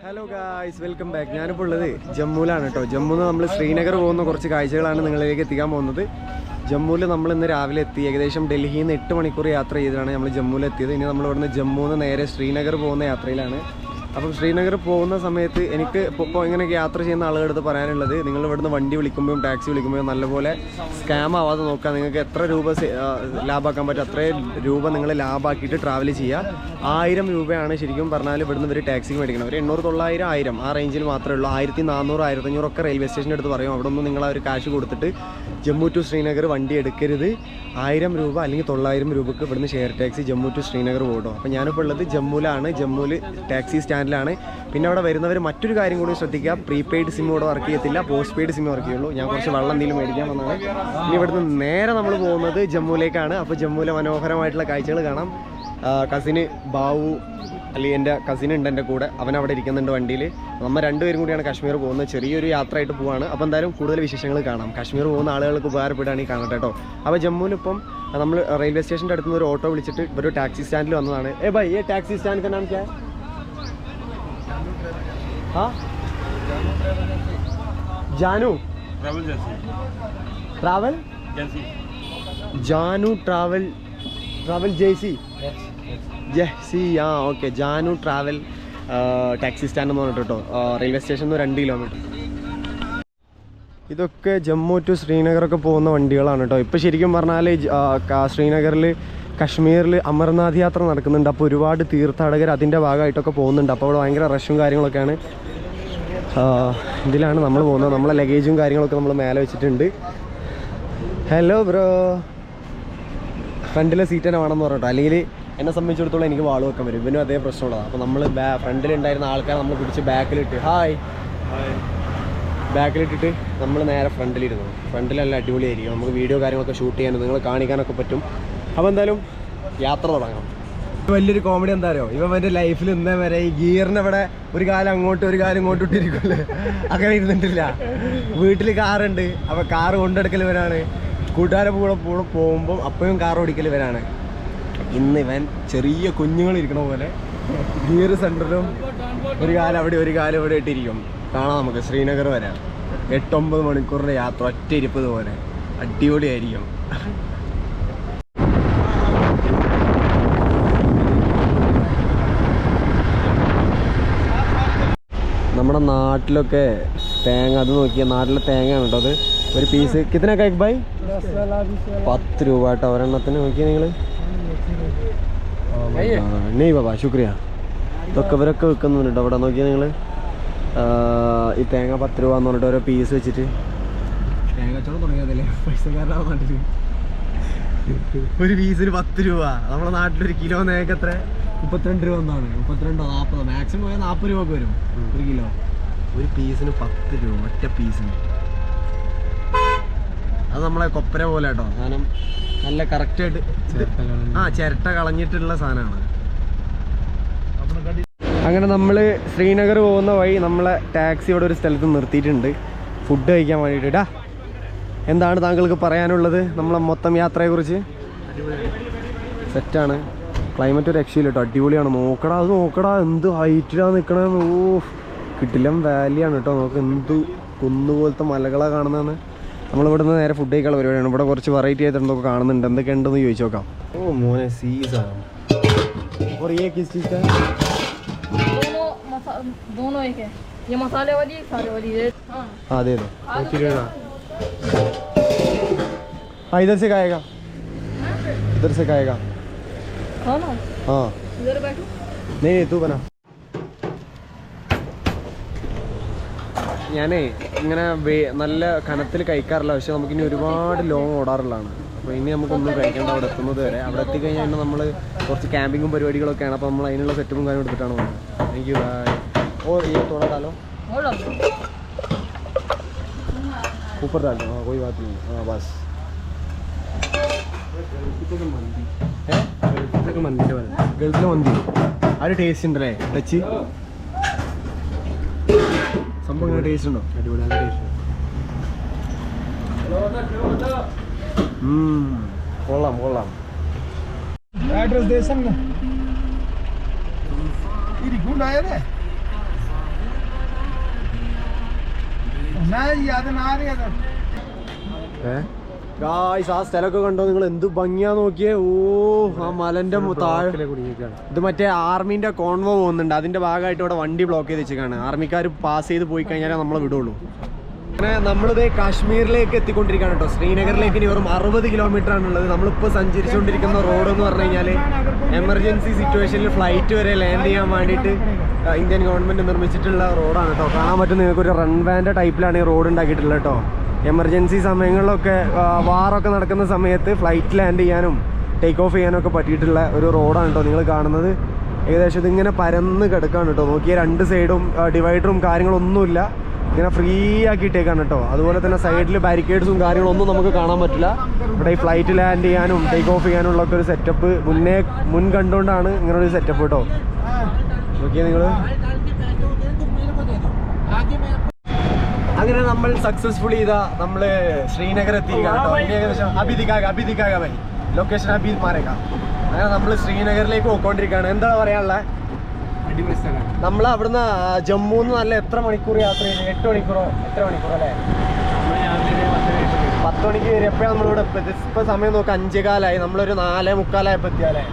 Hello guys, welcome back. ഞാനിപ്പോൾ ഉള്ളത് ജമ്മുവിലാണ് കേട്ടോ. ജമ്മുന്ന് നമ്മൾ ശ്രീനഗർ പോകുന്ന കുറച്ച് കാഴ്ചകളാണ് നിങ്ങളിലേക്ക് എത്തിക്കാൻ പോകുന്നത്. ജമ്മുവിൽ നമ്മൾ ഇന്ന് രാവിലെ എത്തി. ഏകദേശം ഡൽഹിയിൽ നിന്ന് 8 മണിക്കൂർ യാത്ര ചെയ്തിട്ടാണ് നമ്മൾ ജമ്മുവിൽ എത്തിയത്. ഇനി നമ്മൾ ഇവിടുന്ന് ജമ്മുന്ന് നേരെ ശ്രീനഗർ പോകുന്ന യാത്രയിലാണ്. അപ്പം ശ്രീനഗർ പോകുന്ന സമയത്ത് എനിക്ക് ഇപ്പോൾ ഇങ്ങനെയൊക്കെ യാത്ര ചെയ്യുന്ന ആളുകളുടെ പറയാനുള്ളത്, നിങ്ങൾ ഇവിടുന്ന് വണ്ടി വിളിക്കുമ്പോഴും ടാക്സി വിളിക്കുമ്പോഴും നല്ലപോലെ സ്കാം ആവാതെ നോക്കുക. നിങ്ങൾക്ക് എത്ര രൂപ ലാഭമാക്കാൻ പറ്റും അത്രയും രൂപ നിങ്ങൾ ലാഭമാക്കിയിട്ട് ട്രാവൽ ചെയ്യുക. 1000 രൂപയാണ് ശരിക്കും പറഞ്ഞാൽ ഇവിടുന്ന് ഇവർ ടാക്സിക്ക് മേടിക്കണം. ഒരു 800, 900, 1000 ആ റേഞ്ചിൽ മാത്രമേ ഉള്ളൂ. 1400, 1500 ഒക്കെ റെയിൽവേ സ്റ്റേഷൻ്റെ അടുത്ത് പറയും. അവിടെ ഒന്നും നിങ്ങൾ ആ ഒരു കാശ് കൊടുത്തിട്ട് ജമ്മു ടു ശ്രീനഗർ വണ്ടി എടുക്കരുത്. 1000 രൂപ അല്ലെങ്കിൽ 900 രൂപക്ക് ഇവിടുന്ന് share taxi Jammu to Srinagar പോകട്ടോ. അപ്പോൾ ഞാനിപ്പോൾ ഉള്ളത് ജമ്മുവിലാണ്. ജമ്മുവിൽ ടാക്സി സ്റ്റാൻഡിലാണ്. പിന്നെ അവിടെ വരുന്നവർ മറ്റൊരു കാര്യം കൂടി ശ്രദ്ധിക്കുക, പ്രീപെയ്ഡ് സിം ഇവിടെ വർക്ക് ചെയ്യത്തില്ല, പോസ്റ്റ് പെയ്ഡ് സിം വർക്ക് ചെയ്യുള്ളൂ. ഞാൻ കുറച്ച് വെള്ളം എന്തെങ്കിലും മേടിക്കാൻ വന്നതാണ്. ഇനി ഇവിടുന്ന് നേരെ നമ്മൾ പോകുന്നത് ജമ്മുവിലേക്കാണ്. അപ്പോൾ ജമ്മുവിലെ മനോഹരമായിട്ടുള്ള കാഴ്ചകൾ കാണാം. കസിന് ബാവു അല്ലെങ്കിൽ എൻ്റെ കസിൻ ഉണ്ട് എൻ്റെ കൂടെ, അവൻ അവിടെ ഇരിക്കുന്നുണ്ട് വണ്ടിയിൽ. നമ്മൾ രണ്ടുപേരും കൂടിയാണ് കാശ്മീർ പോകുന്നത്. ചെറിയൊരു യാത്രയായിട്ട് പോവാണ്. അപ്പോൾ എന്തായാലും കൂടുതൽ വിശേഷങ്ങൾ കാണാം. കാശ്മീർ പോകുന്ന ആളുകൾക്ക് ഉപകാരപ്പെടുകയാണെങ്കിൽ കാണട്ടെ കേട്ടോ. അപ്പോൾ ജമ്മുവിൽ ഇപ്പം നമ്മൾ റെയിൽവേ സ്റ്റേഷൻ്റെ അടുത്ത് നിന്ന് ഒരു ഓട്ടോ വിളിച്ചിട്ട് ഒരു ടാക്സി സ്റ്റാൻഡിൽ വന്നതാണ്. ബൈ ഈ ടാക്സി സ്റ്റാൻഡ് का नाम क्या है? हाँ, जानू ट्रैवल जानू ट्रैवल जैसी ജെസ്സി. ആ okay, Janu travel taxi stand എന്ന് പറഞ്ഞിട്ട് കേട്ടോ. Railway station 2 kilometre. ഇതൊക്കെ ജമ്മു ടു ശ്രീനഗറൊക്കെ പോകുന്ന വണ്ടികളാണ് കേട്ടോ. ഇപ്പോൾ ശരിക്കും പറഞ്ഞാൽ ശ്രീനഗറിൽ കശ്മീരിൽ അമർനാഥ് യാത്ര നടക്കുന്നുണ്ട്. അപ്പോൾ ഒരുപാട് തീർത്ഥാടകർ അതിൻ്റെ ഭാഗമായിട്ടൊക്കെ പോകുന്നുണ്ട്. അപ്പോൾ അവിടെ ഭയങ്കര റഷും കാര്യങ്ങളൊക്കെയാണ്. ഇതിലാണ് നമ്മൾ പോകുന്നത്. നമ്മളെ ലഗേജും കാര്യങ്ങളൊക്കെ നമ്മൾ മേലെ വെച്ചിട്ടുണ്ട്. ഹലോ ബ്രോ, ഫ്രണ്ടിലെ സീറ്റ് തന്നെ വേണമെന്ന് പറഞ്ഞിട്ടോ. അല്ലെങ്കിൽ എന്നെ സംബന്ധിച്ചിടത്തോളം എനിക്ക് വാൾ വെക്കാൻ വരും. ഇവനും അതേ പ്രശ്നമുള്ളതാണ്. അപ്പോൾ നമ്മൾ ഫ്രണ്ടിലുണ്ടായിരുന്ന ആൾക്കാരെ നമ്മൾ പിടിച്ച് ബാക്കിലിട്ട് ബാക്കിലിട്ടിട്ട് നമ്മൾ നേരെ ഫ്രണ്ടിലിരുന്നു. ഫ്രണ്ടിലല്ല അടിപൊളിയായിരിക്കും. നമുക്ക് വീഡിയോ കാര്യങ്ങളൊക്കെ ഷൂട്ട് ചെയ്യാനും നിങ്ങൾ കാണിക്കാനൊക്കെ പറ്റും. അപ്പോൾ എന്തായാലും യാത്ര തുടങ്ങാം. വലിയൊരു കോമഡി എന്താ അറിയോ, ഇവൻ എൻ്റെ ലൈഫിൽ ഇന്നേ വരെ ഈ ഗിയറിന് ഇവിടെ ഒരു കാലം അങ്ങോട്ട് ഒരു കാലം ഇങ്ങോട്ട് ഇട്ടിരിക്കുമല്ലേ, അങ്ങനെ ഇരുന്നിട്ടില്ല. വീട്ടിൽ കാറുണ്ട്. അപ്പോൾ കാറ് കൊണ്ടെടുക്കൽ ഇവരാണ്. കൂട്ടുകാരെ കൂടെ പോകുമ്പോൾ അപ്പോഴും കാർ ഓടിക്കൽ ഇവരാണ്. ഇന്ന് ഇവൻ ചെറിയ കുഞ്ഞുങ്ങളിരിക്കണ പോലെ ഗിയർ സെൻറ്ററിലും ഒരു കാലം അവിടെ ഒരു കാലം ഇവിടെ ഇട്ടിരിക്കും. കാണാം നമുക്ക് ശ്രീനഗർ വരാം. 8-9 മണിക്കൂറിൻ്റെ യാത്ര ഒറ്റ ഇരിപ്പ് പോലെ അടിപൊളിയായിരിക്കും. നമ്മുടെ നാട്ടിലൊക്കെ തേങ്ങ, അത് നോക്കിയാൽ നാട്ടിലെ തേങ്ങയാണ് കേട്ടോ. അത് ഒരു പീസ് കിത്തനൊക്കെ ബൈ 10 രൂപ കേട്ടോ ഒരെണ്ണത്തിന്. നോക്കിയാൽ നിങ്ങൾ നെയ് ബാബാ ശുക്രിയ. ഇതൊക്കെ ഇവരൊക്കെ വെക്കുന്നുണ്ട് അവിടെ. നോക്കിയാൽ നിങ്ങൾ ഈ തേങ്ങ 10 രൂപ എന്ന് പറഞ്ഞിട്ട് ഓരോ പീസ് വെച്ചിട്ട് തേങ്ങച്ചോളം തുടങ്ങിയതല്ലേ പൈസക്കാരനാ നാട്ടിൽ. ഒരു പീസിന് 10 രൂപ. നമ്മുടെ നാട്ടിലൊരു കിലോ തേങ്ങ എത്ര? 32 രൂപ എന്നാണ്. 32, 40, മാക്സിമം പോയാൽ 40 രൂപ വരും ഒരു കിലോ. ഒരു പീസിന് 10 രൂപ ഒറ്റ പീസിന്. അത് നമ്മളെ കൊപ്പര പോലെ കേട്ടോ സാധനം. നല്ല കറക്റ്റായിട്ട് ചിരട്ട കളഞ്ഞിട്ടുള്ള സാധനമാണ്. അങ്ങനെ നമ്മൾ ശ്രീനഗർ പോകുന്ന വഴി നമ്മളെ ടാക്സി ഇവിടെ ഒരു സ്ഥലത്ത് നിർത്തിയിട്ടുണ്ട് ഫുഡ് കഴിക്കാൻ വേണ്ടിയിട്ടാ. എന്താണ് താങ്കൾക്ക് പറയാനുള്ളത് നമ്മളെ മൊത്തം യാത്രയെക്കുറിച്ച്? സെറ്റാണ്. ക്ലൈമറ്റ് ഒരു രക്ഷയില്ല കേട്ടോ, അടിപൊളിയാണ്. നോക്കടാ, അത് നോക്കടാ എന്ത് ഹൈറ്റിലാണ് നിൽക്കണത്. ഓ, കിട്ടില്ലം വാലിയാണ് കേട്ടോ. നോക്ക് എന്ത് കുന്നുപോലത്തെ മലകളാണ് കാണുന്നതെന്ന്. നമ്മളിവിടെ നിന്ന് നേരെ ഫുഡ് കഴിക്കാനുള്ള പരിപാടിയാണ്. ഇവിടെ കുറച്ച് വെറൈറ്റി ആയിട്ട് എന്തൊക്കെ കാണുന്നുണ്ട്. എന്തൊക്കെ ഉണ്ടെന്ന് ചോദിച്ചു നോക്കാം. ഓ മോനെ, സീസാണ്. അതെ इधर से खाएगा, इधर से खाएगा. हाँ नहीं तू बना. ഞാനേ ഇങ്ങനെ നല്ല കനത്തിൽ കഴിക്കാറില്ല. പക്ഷെ നമുക്കിനി ഒരുപാട് ലോങ് ഓടാറുള്ളതാണ്. അപ്പോൾ ഇനി നമുക്കൊന്നും കഴിക്കേണ്ട അവിടെ എത്തുന്നത് വരെ. അവിടെ എത്തിക്കഴിഞ്ഞാൽ നമ്മൾ കുറച്ച് ക്യാമ്പിങ്ങും പരിപാടികളൊക്കെയാണ്. അപ്പോൾ നമ്മൾ അതിനുള്ള സെറ്റപ്പും കാര്യം എടുത്തിട്ടാണ് പോകുന്നത്. Thank you. और ये थोड़ा डालो, ऊपर डाल दो. हाँ कोई बात नहीं. हाँ बस ഗൾഫിലെ മന്തി ആ ഒരു ടേസ്റ്റ് ഉണ്ടല്ലേ? ടച്ച് സംഭവം ഇങ്ങനെ ടേസ്റ്റ് ഉണ്ടോ? അടിപൊളിയാണ് ടേസ്റ്റ്. കൊള്ളാം കൊള്ളാം. അഡ്രസ് ദേശം ഗായ്സ് ആ സ്ഥലമൊക്കെ കണ്ടോ നിങ്ങൾ? എന്ത് ഭംഗിയാ നോക്കിയേ. ഓ ആ മലന്റെ താഴെ ഇത് മറ്റേ ആർമിന്റെ കോൺവോ പോകുന്നുണ്ട്, അതിന്റെ ഭാഗമായിട്ട് ഇവിടെ വണ്ടി ബ്ലോക്ക് ചെയ്ത് വെച്ചേക്കാണ്. ആർമിക്കാർ പാസ് ചെയ്ത് പോയി കഴിഞ്ഞാലേ നമ്മളെ വിടുള്ളൂ. അങ്ങനെ നമ്മളിത് കാശ്മീരിലേക്ക് എത്തിക്കൊണ്ടിരിക്കുകയാണ് കേട്ടോ. ശ്രീനഗറിലേക്ക് ഇനി വെറും 60 കിലോമീറ്റർ ആണുള്ളത്. നമ്മളിപ്പോൾ സഞ്ചരിച്ചുകൊണ്ടിരിക്കുന്ന റോഡ് എന്ന് പറഞ്ഞു കഴിഞ്ഞാൽ എമർജൻസി സിറ്റുവേഷനിൽ ഫ്ലൈറ്റ് വരെ ലാൻഡ് ചെയ്യാൻ വേണ്ടിയിട്ട് ഇന്ത്യൻ ഗവൺമെന്റ് നിർമ്മിച്ചിട്ടുള്ള റോഡാണ് കേട്ടോ. കാണാൻ പറ്റും നിങ്ങൾക്ക്. ഒരു റൺ വാൻ്റെ ടൈപ്പിലാണ് ഈ റോഡ് ഉണ്ടാക്കിയിട്ടുള്ളത് കേട്ടോ. എമർജൻസി സമയങ്ങളിലൊക്കെ വാറൊക്കെ നടക്കുന്ന സമയത്ത് ഫ്ലൈറ്റ് ലാൻഡ് ചെയ്യാനും ടേക്ക് ഓഫ് ചെയ്യാനും ഒക്കെ പറ്റിയിട്ടുള്ള ഒരു റോഡാണ് കേട്ടോ നിങ്ങൾ കാണുന്നത്. ഏകദേശം ഇതിങ്ങനെ പരന്ന് കിടക്കാണ് കേട്ടോ. നോക്കിയ രണ്ട് സൈഡും ഡിവൈഡറും കാര്യങ്ങളൊന്നുമില്ല, ഇങ്ങനെ ഫ്രീ ആക്കിയിട്ടേക്കാണ് കേട്ടോ. അതുപോലെ തന്നെ സൈഡിൽ ബാരിക്കേഡ്സും കാര്യങ്ങളൊന്നും നമുക്ക് കാണാൻ പറ്റില്ല. ഇവിടെ ഈ ഫ്ലൈറ്റ് ലാൻഡ് ചെയ്യാനും ടേക്ക് ഓഫ് ചെയ്യാനുള്ള ഒക്കെ ഒരു സെറ്റപ്പ് മുൻ കണ്ടുകൊണ്ടാണ് ഇങ്ങനെ ഒരു സെറ്റപ്പ് കേട്ടോ. നോക്കിയാൽ നിങ്ങൾ. അങ്ങനെ നമ്മൾ സക്സസ്ഫുള്ളി ഇതാ നമ്മൾ ശ്രീനഗർ എത്തിയിരിക്കുകയാണ് കേട്ടോ. ഏകദേശം അബിദിക്കാക ഭായി ലൊക്കേഷൻ അബീദ് മാരേക്ക. അങ്ങനെ നമ്മൾ ശ്രീനഗറിലേക്ക് പോയിക്കൊണ്ടിരിക്കുകയാണ്. എന്താണ് പറയാനുള്ളത്? നമ്മൾ അവിടുന്ന് ജമ്മുന്ന് നല്ല എത്ര മണിക്കൂർ യാത്ര ചെയ്തു? 8 മണിക്കൂറോ എത്ര മണിക്കൂർ അല്ലേ? 10 മണിക്ക് കയറി. എപ്പോഴാണ് നമ്മളിവിടെ ഇപ്പം സമയം നോക്കാം 5:15. നമ്മളൊരു 4:45 എത്തിയാലേ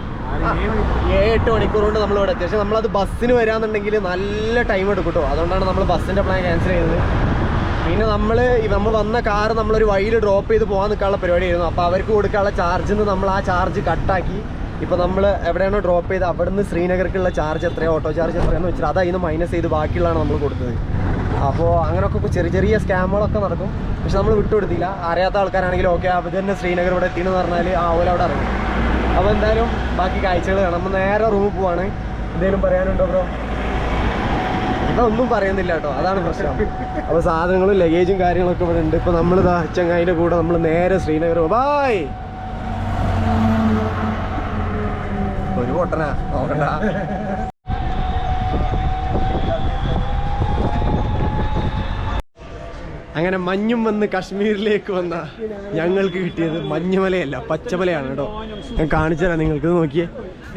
7-8 മണിക്കൂർ കൊണ്ട് നമ്മളിവിടെ എത്തി. പക്ഷേ നമ്മളത് ബസ്സിന് വരാന്നുണ്ടെങ്കിൽ നല്ല ടൈം എടുക്കും കേട്ടോ. അതുകൊണ്ടാണ് നമ്മൾ ബസ്സിൻ്റെ പ്ലാൻ ക്യാൻസൽ ചെയ്തത്. പിന്നെ നമ്മൾ വന്ന കാറ് നമ്മളൊരു വഴിയിൽ ഡ്രോപ്പ് ചെയ്ത് പോകാൻ നിൽക്കാനുള്ള പരിപാടിയായിരുന്നു. അപ്പോൾ അവർക്ക് കൊടുക്കാനുള്ള ചാർജിൽ നിന്ന് നമ്മൾ ആ ചാർജ് കട്ടാക്കി. ഇപ്പോൾ നമ്മൾ എവിടെയാണോ ഡ്രോപ്പ് ചെയ്ത് അവിടെ നിന്ന് ശ്രീനഗർക്കുള്ള ചാർജ് എത്രയോ ഓട്ടോ ചാർജ് എത്രയാണെന്ന് വെച്ചാൽ അത് അതിന് മൈനസ് ചെയ്ത് ബാക്കിയുള്ളതാണ് നമ്മൾ കൊടുത്തത്. അപ്പോൾ അങ്ങനെയൊക്കെ ചെറിയ സ്കാമുകളൊക്കെ നടക്കും. പക്ഷെ നമ്മൾ വിട്ടുകൊടുത്തില്ല. അറിയാത്ത ആൾക്കാരാണെങ്കിലും ഓക്കെ അത് തന്നെ ശ്രീനഗർ ഇവിടെ എത്തിയെന്ന് പറഞ്ഞാൽ ഓല അവിടെ ഇറങ്ങും. അപ്പോൾ എന്തായാലും ബാക്കി കാഴ്ചകൾ കാണാം. നമ്മൾ നേരെ റൂമിൽ പോവാണ്. എന്തെങ്കിലും പറയാനുണ്ടോ ബ്രോ? ഇതൊന്നും പറയുന്നില്ല കേട്ടോ, അതാണ് പ്രശ്നം. അപ്പോൾ സാധനങ്ങളും ലഗേജും കാര്യങ്ങളൊക്കെ ഇവിടെ ഉണ്ട്. ഇപ്പോൾ നമ്മൾ ചങ്ങായിൻ്റെ കൂടെ നമ്മൾ നേരെ ശ്രീനഗർ. ബായ്. ഒരു പൊട്ടനാ നോക്കണ്ട. അങ്ങനെ മഞ്ഞും വന്ന് കാശ്മീരിലേക്ക് വന്ന ഞങ്ങൾക്ക് കിട്ടിയത് മഞ്ഞുമലയല്ല പച്ചമലയാണ് കേട്ടോ. ഞാൻ കാണിച്ചു തരാം നിങ്ങൾക്ക്. നോക്കിയേ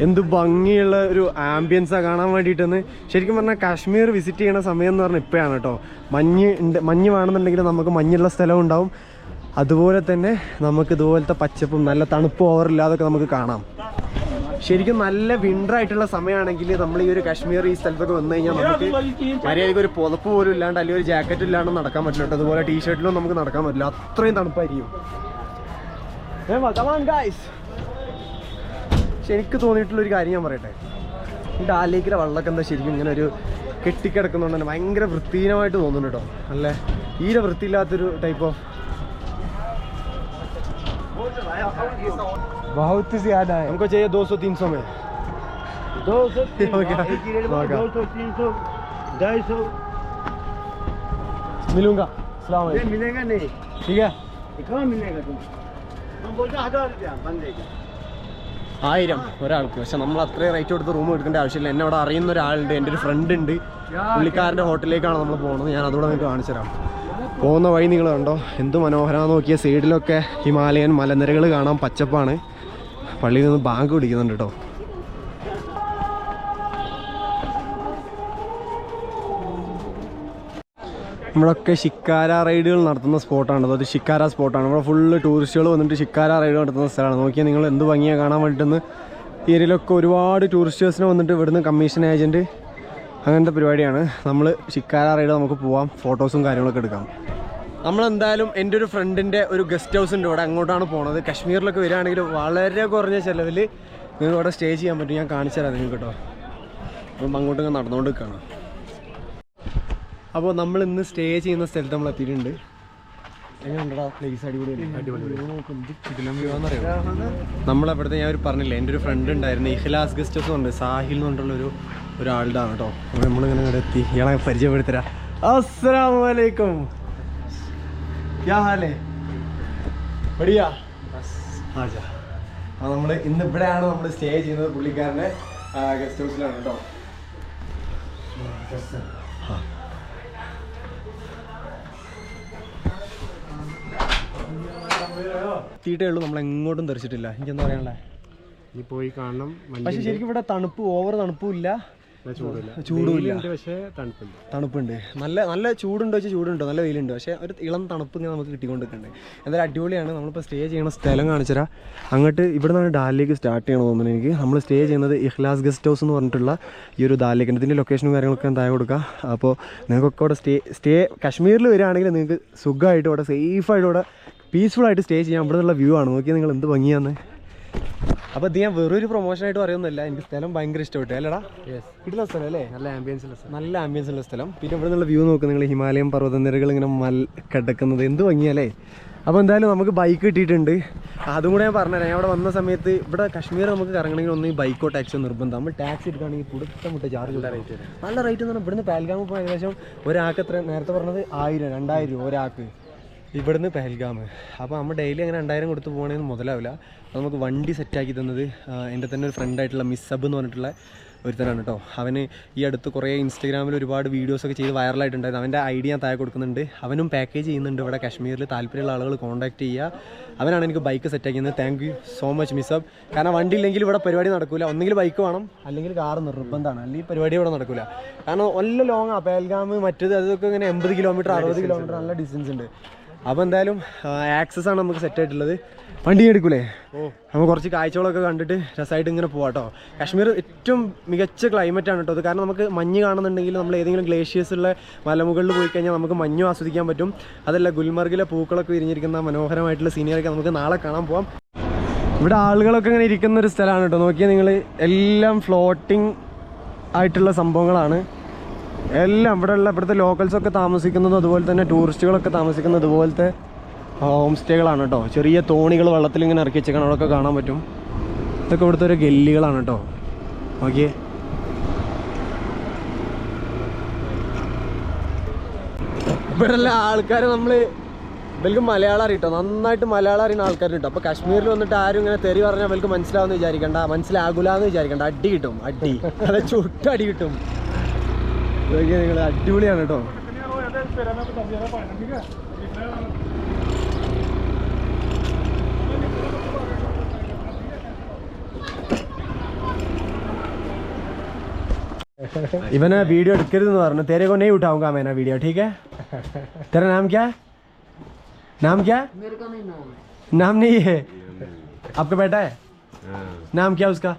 എന്ത് ഭംഗിയുള്ള ഒരു ആംബിയൻസാണ് കാണാൻ വേണ്ടിയിട്ടെന്ന്. ശരിക്കും പറഞ്ഞാൽ കാശ്മീർ വിസിറ്റ് ചെയ്യണ സമയം എന്ന് പറഞ്ഞാൽ ഇപ്പോഴാണ് കേട്ടോ. മഞ്ഞ് വേണമെന്നുണ്ടെങ്കിൽ നമുക്ക് മഞ്ഞുള്ള സ്ഥലവും ഉണ്ടാവും. അതുപോലെ തന്നെ നമുക്ക് ഇതുപോലത്തെ പച്ചപ്പും നല്ല തണുപ്പും ഓവറില്ലാതൊക്കെ നമുക്ക് കാണാം. ശരിക്കും നല്ല വിൻ്റർ ആയിട്ടുള്ള സമയമാണെങ്കിൽ നമ്മൾ ഈ ഒരു കാശ്മീർ ഈ സ്ഥലത്തൊക്കെ വന്നു കഴിഞ്ഞാൽ നമുക്ക് മര്യാദയ്ക്ക് ഒരു പുതപ്പ് പോലും ഇല്ലാണ്ട് അല്ലെങ്കിൽ ഒരു ജാക്കറ്റ് ഇല്ലാണ്ട് നടക്കാൻ പറ്റില്ല കേട്ടോ. അതുപോലെ ടീഷർട്ടിലും നമുക്ക് നടക്കാൻ പറ്റില്ല, അത്രയും തണുപ്പായിരിക്കും. പക്ഷെ എനിക്ക് തോന്നിയിട്ടുള്ളൊരു കാര്യം ഞാൻ പറയട്ടെ. ഈ ഡാലിലേക്കിലെ വെള്ളമൊക്കെ എന്താ ശരിക്കും ഇങ്ങനെ ഒരു കെട്ടിക്കിടക്കുന്നതുകൊണ്ട് തന്നെ ഭയങ്കര വൃത്തിഹീനമായിട്ട് തോന്നുന്നു കേട്ടോ. നല്ല തീരെ വൃത്തിയില്ലാത്തൊരു ടൈപ്പ് ഓഫ്. बहुत ज्यादा है, हमको चाहिए 200-300 में। 200 250 मिलूंगा। मिलेगा नहीं, ठीक है। कहाँ मिलेगा तुम? हम बोलते 1000 रुपया बंदेगा 1000 ഒരാൾക്ക്. പക്ഷെ നമ്മൾ അത്രയും റേറ്റ് കൊടുത്ത് റൂം എടുക്കേണ്ട ആവശ്യമില്ല. എന്നെ അവിടെ അറിയുന്ന ഒരാളുണ്ട്, എൻ്റെ ഒരു ഫ്രണ്ട് ഉണ്ട്. പുള്ളിക്കാരൻ്റെ ഹോട്ടലിലേക്കാണ് നമ്മൾ പോകുന്നത്. ഞാൻ അതുകൂടെ നിങ്ങൾക്ക് കാണിച്ചു തരാം. പോകുന്ന വഴി നിങ്ങൾ കണ്ടോ എന്ത് മനോഹരമാണെന്ന് നോക്കിയ. സൈഡിലൊക്കെ ഹിമാലയൻ മലനിരകൾ കാണാം, പച്ചപ്പാണ്. പള്ളിയിൽ നിന്ന് ബാങ്ക് പിടിക്കുന്നുണ്ട് കേട്ടോ. ഇവിടെയൊക്കെ ഷിക്കാര റൈഡുകൾ നടത്തുന്ന സ്പോട്ടാണ്. അതായത് ഷിക്കാര സ്പോട്ടാണ്. ഇവിടെ ഫുള്ള് ടൂറിസ്റ്റുകൾ വന്നിട്ട് ഷിക്കാര റൈഡ് നടത്തുന്ന സ്ഥലമാണ്. നോക്കിയാൽ നിങ്ങൾ എന്ത് ഭംഗിയാണ് കാണാൻ വേണ്ടിയിട്ടെന്ന്. ഈ ഏരിയയിലൊക്കെ ഒരുപാട് ടൂറിസ്റ്റേഴ്സിനെ വന്നിട്ട് ഇവിടുന്ന് കമ്മീഷൻ ഏജൻറ്റ് അങ്ങനത്തെ പരിപാടിയാണ്. നമ്മൾ ഷിക്കാര റൈഡ് നമുക്ക് പോവാം, ഫോട്ടോസും കാര്യങ്ങളൊക്കെ എടുക്കാം. നമ്മളെന്തായാലും എൻ്റെ ഒരു ഫ്രണ്ടിൻ്റെ ഒരു ഗസ്റ്റ് ഹൗസ് ഉണ്ട് ഇവിടെ, അങ്ങോട്ടാണ് പോണത്. കാശ്മീരിലൊക്കെ വരികയാണെങ്കിൽ വളരെ കുറഞ്ഞ ചിലവിൽ നിങ്ങൾക്ക് ഇവിടെ സ്റ്റേ ചെയ്യാൻ പറ്റും. ഞാൻ കാണിച്ചു തരാം നിങ്ങൾക്ക് കേട്ടോ. അപ്പം അങ്ങോട്ട് ഇങ്ങനെ നടന്നുകൊണ്ട് നിൽക്കുകയാണ്. അപ്പോൾ നമ്മൾ ഇന്ന് സ്റ്റേ ചെയ്യുന്ന സ്ഥലത്ത് നമ്മൾ എത്തിയിട്ടുണ്ട്. എങ്ങനെയുണ്ടോ പ്ലേസ്? നമ്മളെവിടുത്തെ ഞാൻ പറഞ്ഞില്ലേ, എൻ്റെ ഒരു ഫ്രണ്ട് ഉണ്ടായിരുന്നു, ഇഖ്ലാസ് ഗസ്റ്റ് ഹൗസ് ഉണ്ട്, സാഹിൽ എന്ന് പറഞ്ഞിട്ടുള്ളൊരു ഒരാളുടെ ആണ് കേട്ടോ. അപ്പോൾ നമ്മളിങ്ങനെ ഇവിടെ എത്തി. ഇയാളെ പരിചയപ്പെടുത്തരാം. അസ്സലാമു അലൈക്കും. क्या हाल है? बढ़िया. ആജാ. അപ്പോൾ നമ്മൾ ഇന്ന് ഇവിടെയാണ് നമ്മൾ സ്റ്റേ ചെയ്യുന്നത്. പുള്ളിക്കാരൻ്റെ ഗസ്റ്റ് ഹൗസിലാണ് കേട്ടോ. എത്തിയിട്ടേ ഉള്ളൂ, നമ്മൾ എങ്ങോട്ടും തെറിച്ചിട്ടില്ല. എനിക്കെന്താ പറയാനുള്ളത്? ഇനി പോയി കാണണം. പക്ഷെ ശരിക്കും ഇവിടെ തണുപ്പ് ഓവർ തണുപ്പും ഇല്ല, ചൂടുമില്ല, പക്ഷേ തണുപ്പുണ്ട്. നല്ല ചൂടുണ്ടോ വെച്ചാൽ ചൂടുണ്ടോ, നല്ല വെയിലുണ്ട്, പക്ഷേ ഒരു ഇളം തണുപ്പ് ഇങ്ങനെ നമുക്ക് കിട്ടിക്കൊണ്ടിരിക്കുന്നുണ്ട്. എന്തായാലും അടിപൊളിയാണ്. നമ്മളിപ്പോൾ സ്റ്റേ ചെയ്യണ സ്ഥലം കാണിച്ചു തരാം. അങ്ങോട്ട് ഇവിടെ നിന്നാണ് ഡാലിലേക്ക് സ്റ്റാർട്ട് ചെയ്യണം തോന്നുന്നു എനിക്ക്. നമ്മൾ സ്റ്റേ ചെയ്യുന്നത് ഇഖ്ലാസ് ഗസ്റ്റ് ഹൗസ് എന്ന് പറഞ്ഞിട്ടുള്ള ഈ ഒരു ഡാലിലേക്ക്. ഇതിൻ്റെ ലൊക്കേഷനും കാര്യങ്ങളൊക്കെ ഞാൻ താഴെ കൊടുക്കാം. അപ്പോൾ നിങ്ങൾക്കൊക്കെ അവിടെ സ്റ്റേ കാശ്മീരിൽ വരികയാണെങ്കിൽ നിങ്ങൾക്ക് സുഖമായിട്ട് ഇവിടെ സേഫായിട്ട് ഇവിടെ പീസ്ഫുള്ളായിട്ട് സ്റ്റേ ചെയ്യാം. ഇവിടെ നിന്നുള്ള വ്യൂ ആണ്, നോക്കിയാൽ നിങ്ങൾ എന്ത് ഭംഗിയാന്ന്. അപ്പോൾ ഇത് ഞാൻ വെറൊരു പ്രൊമോഷനായിട്ട് പറയുന്നില്ല, എനിക്ക് സ്ഥലം ഭയങ്കര ഇഷ്ടപ്പെട്ടു. അല്ലടാ, കിട്ടുന്ന സ്ഥലം അല്ലേ, നല്ല ആംബിയൻസ് ഉള്ള സ്ഥലം. പിന്നെ ഇവിടെ നിന്നുള്ള വ്യൂ നോക്കുക നിങ്ങൾ, ഹിമാലയം പർവ്വതനിരകൾ ഇങ്ങനെ കിടക്കുന്നത് എന്ത് ഭംഗിയല്ലേ. അപ്പോൾ എന്തായാലും നമുക്ക് ബൈക്ക് കിട്ടിയിട്ടുണ്ട്. അതും കൂടെ ഞാൻ പറഞ്ഞുതരാം. ഞാൻ അവിടെ വന്ന സമയത്ത് ഇവിടെ കാശ്മീർ നമുക്ക് ഇറങ്ങണമെങ്കിൽ ഒന്ന് ബൈക്കോ ടാക്സിയോ നിർബന്ധം. നമ്മൾ ടാക്സി എടുക്കുകയാണെങ്കിൽ കൊടുത്ത ചാർജ് നല്ല റേറ്റ് എന്ന് പറഞ്ഞാൽ ഇവിടുന്ന് പഹൽഗാം ഇപ്പോൾ ഏകദേശം ഒരാൾക്ക് എത്ര നേരത്തെ പറഞ്ഞത് 1000-2000 രൂപ ഒരാൾക്ക് ഇവിടുന്ന് പഹൽഗാം. അപ്പോൾ നമ്മൾ ഡെയിലി അങ്ങനെ 2000 കൊടുത്ത് പോകണമെങ്കിൽ മുതലാവില്ല. അപ്പോൾ നമുക്ക് വണ്ടി സെറ്റാക്കി തന്നത് എൻ്റെ തന്നെ ഒരു ഫ്രണ്ടായിട്ടുള്ള മിസ്സബ് എന്ന് പറഞ്ഞിട്ടുള്ള ഒരുത്തനാണ് കേട്ടോ. അവന് ഈ അടുത്ത് കുറേ ഇൻസ്റ്റാഗ്രാമിൽ ഒരുപാട് വീഡിയോസൊക്കെ ചെയ്ത് വൈറലായിട്ടുണ്ടായിരുന്നു. അവൻ്റെ ഐഡിയ ഞാൻ താഴെ കൊടുക്കുന്നുണ്ട്. അവനും പാക്കേജ് ചെയ്യുന്നുണ്ട് ഇവിടെ കാശ്മീരിൽ. താല്പര്യമുള്ള ആളുകൾ കോൺടാക്ട് ചെയ്യുക. അവനാണ് എനിക്ക് ബൈക്ക് സെറ്റാക്കിയത്. Thank you so much Misab. കാരണം വണ്ടി ഇല്ലെങ്കിൽ ഇവിടെ പരിപാടി നടക്കില്ല. ഒന്നെങ്കിൽ ബൈക്ക് വേണം, അല്ലെങ്കിൽ കാറ് നിർബന്ധമാണ്, അല്ലെങ്കിൽ പരിപാടി ഇവിടെ നടക്കില്ല. കാരണം നല്ല ലോങ്ങാണ് പഹൽഗാം. മറ്റേത് അതൊക്കെ ഇങ്ങനെ 80 കിലോമീറ്റർ 60 കിലോമീറ്റർ നല്ല ഡിസ്റ്റൻസ് ഉണ്ട്. അപ്പോൾ എന്തായാലും ആക്സസ് ആണ് നമുക്ക് സെറ്റ് ആയിട്ടുള്ളത്. വണ്ടി എടുക്കൂലേ, നമുക്ക് കുറച്ച് കാഴ്ചകളൊക്കെ കണ്ടിട്ട് രസമായിട്ട് ഇങ്ങനെ പോകാം കേട്ടോ. കാശ്മീർ ഏറ്റവും മികച്ച ക്ലൈമറ്റാണ് കേട്ടോ അത്. കാരണം നമുക്ക് മഞ്ഞ് കാണുന്നുണ്ടെങ്കിൽ നമ്മൾ ഏതെങ്കിലും ഗ്ലേഷ്യേഴ്സ് ഉള്ള മലമുകളിൽ പോയി കഴിഞ്ഞാൽ നമുക്ക് മഞ്ഞ് ആസ്വദിക്കാൻ പറ്റും. അതല്ല, ഗുൽമർഗിലെ പൂക്കളൊക്കെ വിരിഞ്ഞിരിക്കുന്ന മനോഹരമായിട്ടുള്ള സീനിയറൊക്കെ നമുക്ക് നാളെ കാണാൻ പോകാം. ഇവിടെ ആളുകളൊക്കെ ഇങ്ങനെ ഇരിക്കുന്ന ഒരു സ്ഥലമാണ് കേട്ടോ. നോക്കിയാൽ നിങ്ങൾ, എല്ലാം ഫ്ലോട്ടിങ് ആയിട്ടുള്ള സംഭവങ്ങളാണ് എല്ലാം. ഇവിടുത്തെ ലോക്കൽസൊക്കെ താമസിക്കുന്നതും അതുപോലെ തന്നെ ടൂറിസ്റ്റുകളൊക്കെ താമസിക്കുന്നത് ഇതുപോലത്തെ ഹോം സ്റ്റേകളാണ് കേട്ടോ. ചെറിയ തോണികൾ വെള്ളത്തിൽ ഇങ്ങനെ ഇറക്കി വെച്ചേക്കണം, അവിടെയൊക്കെ കാണാൻ പറ്റും. ഇതൊക്കെ ഇവിടുത്തെ ഒരു ഗല്ലികളാണ് കേട്ടോ. ഓക്കെ, ഇവിടെ ഉള്ള ആൾക്കാർ ഇവർക്ക് മലയാളം അറിയട്ടോ, നന്നായിട്ട് മലയാളം അറിയുന്ന ആൾക്കാർ കിട്ടും. അപ്പോൾ കാശ്മീരിൽ വന്നിട്ട് ആരും ഇങ്ങനെ തെറി പറഞ്ഞാൽ അവർക്ക് മനസ്സിലാവുമെന്ന് വിചാരിക്കണ്ട, മനസ്സിലാകൂലെന്ന് വിചാരിക്കണ്ട. അടി കിട്ടും, അടി, അതെ, ചുട്ടടി കിട്ടും. നിങ്ങൾ അടിപൊളിയാണ് കേട്ടോ. इवन वीडियो तेरे को नहीं उठाऊंगा मैं ना वीडियो, ठीक है? तेरा नाम क्या है? नाम क्या? मेरे का नहीं नाम है। नाम नहीं है? आपका बेटा है? नाम क्या उसका?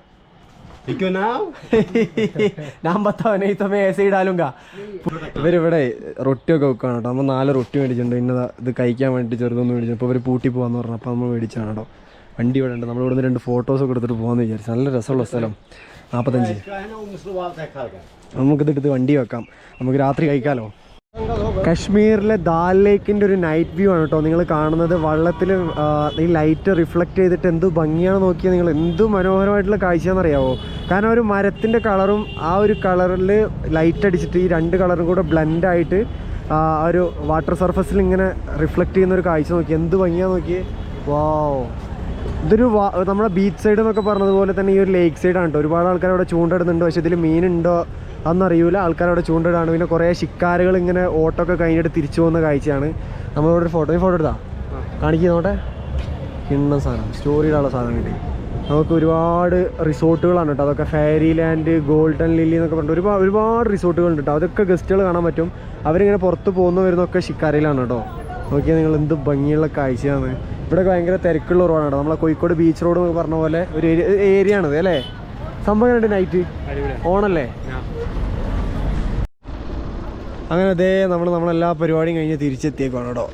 नाम बताओ, नहीं तो मैं ऐसे ही डालूंगा. ഇവരിവിടെ റൊട്ടിയൊക്കെ വെക്കുകയാണ് കേട്ടോ. നമ്മൾ 4 റൊട്ടി മേടിച്ചിട്ടുണ്ട്. ഇന്നത് ഇത് കഴിക്കാൻ വേണ്ടിയിട്ട് ചെറുതൊന്നും മേടിച്ചു. അപ്പോൾ ഇവർ പൂട്ടി പോകാമെന്ന് പറഞ്ഞു. അപ്പോൾ നമ്മൾ മേടിച്ചാണ് കേട്ടോ. വണ്ടി ഇവിടെ ഉണ്ട്. നമ്മളിവിടെ നിന്ന് 2 ഫോട്ടോസൊക്കെ എടുത്തിട്ട് പോകാമെന്ന് വിചാരിച്ചു. നല്ല രസമുള്ള സ്ഥലം. 45 നമുക്കിത് എടുത്ത് വണ്ടി വെക്കാം, നമുക്ക് രാത്രി കഴിക്കാമല്ലോ. കശ്മീരിലെ ദാൽ ലേക്കിൻ്റെ ഒരു നൈറ്റ് വ്യൂ ആണ് കേട്ടോ നിങ്ങൾ കാണുന്നത്. വള്ളത്തിൽ ഈ ലൈറ്റ് റിഫ്ലക്റ്റ് ചെയ്തിട്ട് എന്ത് ഭംഗിയാണ് നോക്കിയാൽ നിങ്ങൾ. എന്ത് മനോഹരമായിട്ടുള്ള കാഴ്ചയാണെന്നറിയാമോ. കാരണം ഒരു മരത്തിൻ്റെ കളറും ആ ഒരു കളറിൽ ലൈറ്റ് അടിച്ചിട്ട് ഈ 2 കളറും കൂടെ ബ്ലെൻഡായിട്ട് ആ ഒരു വാട്ടർ സർഫസിൽ ഇങ്ങനെ റിഫ്ലക്റ്റ് ചെയ്യുന്നൊരു കാഴ്ച നോക്കി എന്ത് ഭംഗിയാന്ന് നോക്കിയേ. വാവ്, ഇതൊരു നമ്മുടെ ബീച്ച് സൈഡ് എന്നൊക്കെ പറഞ്ഞതുപോലെ തന്നെ ഈ ഒരു ലേക്ക് സൈഡാണ് കേട്ടോ. ഒരുപാട് ആൾക്കാർ അവിടെ ചൂണ്ടിടുന്നുണ്ട്. പക്ഷേ ഇതിൽ മീനുണ്ടോ അതൊന്നറിയില്ല. ആൾക്കാരവിടെ ചൂണ്ടിടാണ്. പിന്നെ കുറേ ശിക്കാരുകൾ ഇങ്ങനെ ഓട്ടമൊക്കെ കഴിഞ്ഞിട്ട് തിരിച്ചു പോകുന്ന കാഴ്ചയാണ്. നമ്മളിവിടെ ഒരു ഫോട്ടോ എടുത്താൽ കാണിക്കുന്നോട്ടെ. കിണ്ണ സാധനം, സ്റ്റോറിയിലുള്ള സാധനം കിട്ടി. നമുക്ക് ഒരുപാട് റിസോർട്ടുകളാണ് കേട്ടോ. അതൊക്കെ ഫെയറി ലാൻഡ്, ഗോൾഡൻ ലില്ലി എന്നൊക്കെ പറഞ്ഞിട്ട് ഒരുപാട് റിസോർട്ടുകളുണ്ട് കേട്ടോ. അതൊക്കെ ഗസ്റ്റുകൾ കാണാൻ പറ്റും. അവരിങ്ങനെ പുറത്ത് പോകുന്ന വരുന്നൊക്കെ ശിക്കാരയിലാണ് കേട്ടോ. നോക്കിയാൽ നിങ്ങൾ എന്ത് ഭംഗിയുള്ള കാഴ്ചയാണ്. ഇവിടെ ഭയങ്കര തിരക്കുള്ള റോഡാണ് കേട്ടോ. നമ്മളെ കോഴിക്കോട് ബീച്ച് റോഡ് എന്ന് പറഞ്ഞ പോലെ ഒരു ഏരിയ ആണിത് അല്ലേ. സംഭവം ഉണ്ട്. നൈറ്റ് ഓണല്ലേ. അങ്ങനെ നമ്മളെല്ലാ പരിപാടിയും കഴിഞ്ഞ് തിരിച്ചെത്തിയേക്കാണ് കേട്ടോ.